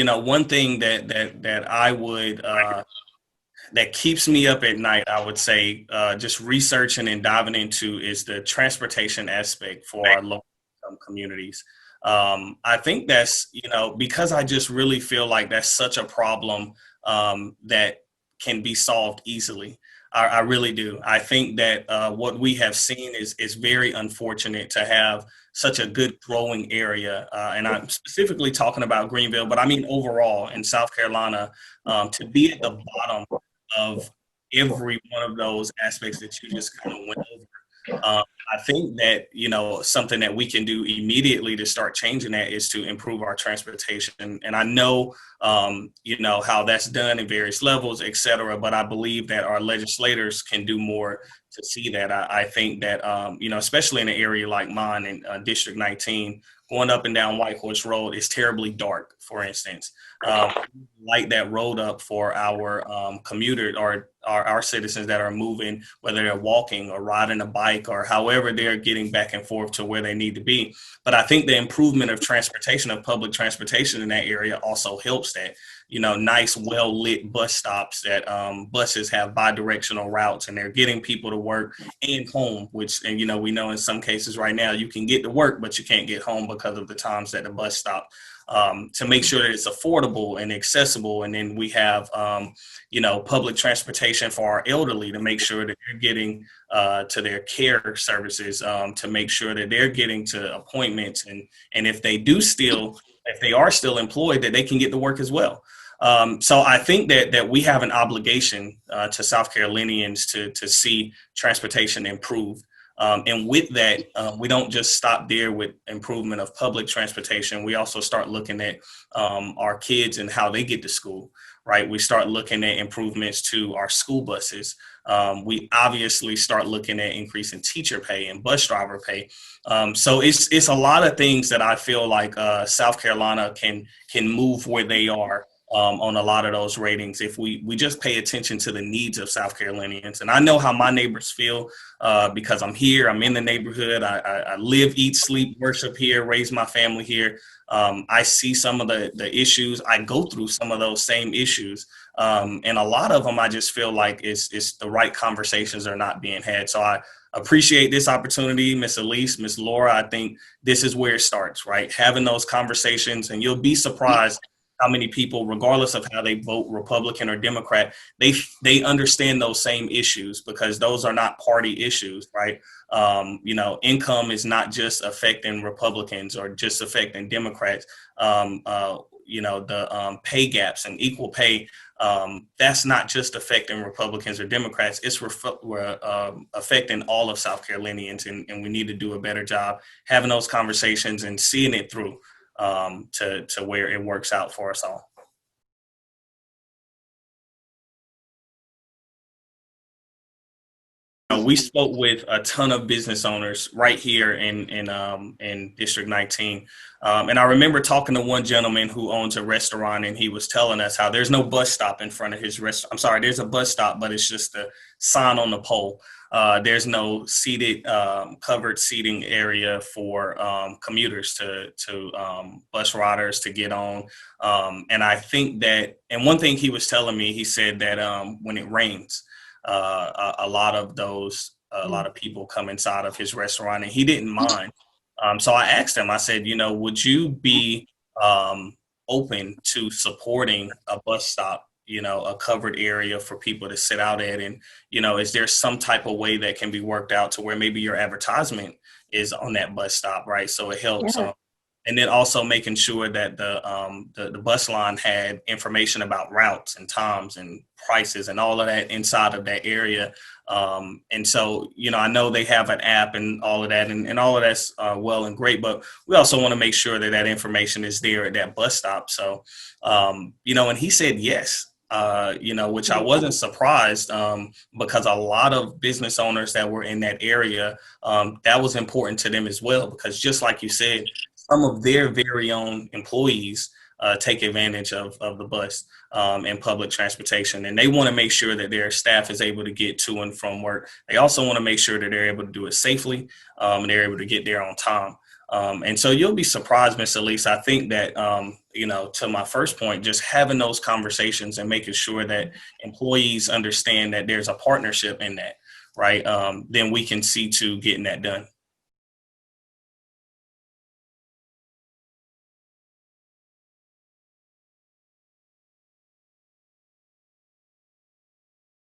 one thing that I would that keeps me up at night, I would say, just researching and diving into is the transportation aspect for our local communities. I think that's, because I just really feel like that's such a problem that can be solved easily. I really do. I think that what we have seen is very unfortunate to have such a good growing area. And I'm specifically talking about Greenville, but I mean overall in South Carolina, to be at the bottom of every one of those aspects that you just kind of went over. I think that, something that we can do immediately to start changing that is to improve our transportation. And I know, how that's done in various levels, et cetera, but I believe that our legislators can do more to see that. I think that, especially in an area like mine in District 19, going up and down White Horse Road is terribly dark, for instance. Light that road up for our commuters or our citizens that are moving, whether they're walking or riding a bike or however they're getting back and forth to where they need to be. But I think the improvement of transportation, of public transportation in that area also helps that. Nice, well-lit bus stops that buses have bi-directional routes and they're getting people to work and home, and we know in some cases right now you can get to work, but you can't get home because of the times that the bus stop. To make sure that it's affordable and accessible. And then we have, public transportation for our elderly to make sure that they're getting to their care services, to make sure that they're getting to appointments. And if they are still employed, that they can get to work as well. So I think that we have an obligation to South Carolinians to see transportation improve. And with that, we don't just stop there with improvement of public transportation. We also start looking at our kids and how they get to school, right? We start looking at improvements to our school buses. We obviously start looking at increasing teacher pay and bus driver pay. So it's a lot of things that I feel like South Carolina can move where they are. On a lot of those ratings, if we just pay attention to the needs of South Carolinians. And I know how my neighbors feel because I'm here, I'm in the neighborhood, I live, eat, sleep, worship here, raise my family here. I see some of the issues, I go through some of those same issues. And a lot of them, I just feel like it's the right conversations are not being had. So I appreciate this opportunity, Miss Elise, Miss Laura. I think this is where it starts, right? Having those conversations, and you'll be surprised how many people, regardless of how they vote, Republican or Democrat, they understand those same issues because those are not party issues, right? Income is not just affecting Republicans or just affecting Democrats. The pay gaps and equal pay, that's not just affecting Republicans or Democrats. It's affecting all of South Carolinians, and we need to do a better job having those conversations and seeing it through. To where it works out for us all. We spoke with a ton of business owners right here in District 19, and I remember talking to one gentleman who owns a restaurant, and he was telling us how there's no bus stop in front of his restaurant. I'm sorry, there's a bus stop, but it's just a sign on the pole. There's no seated, covered seating area for commuters to bus riders to get on. And I think that, and one thing he was telling me, he said that when it rains, a lot of people come inside of his restaurant, and he didn't mind. So I asked him, I said, would you be open to supporting a bus stop, a covered area for people to sit out at? And, is there some type of way that can be worked out to where maybe your advertisement is on that bus stop, right? So it helps. Yeah. And then also making sure that the bus line had information about routes and times and prices and all of that inside of that area. And so, I know they have an app and all of that, and all of that's well and great, but we also want to make sure that that information is there at that bus stop. So, and he said yes. Which I wasn't surprised because a lot of business owners that were in that area, that was important to them as well, because just like you said, some of their very own employees take advantage of the bus and public transportation, and they want to make sure that their staff is able to get to and from work. They also want to make sure that they're able to do it safely and they're able to get there on time. And so you'll be surprised, Miss Elise. I think that to my first point, just having those conversations and making sure that employees understand that there's a partnership in that, right? Then we can see to getting that done.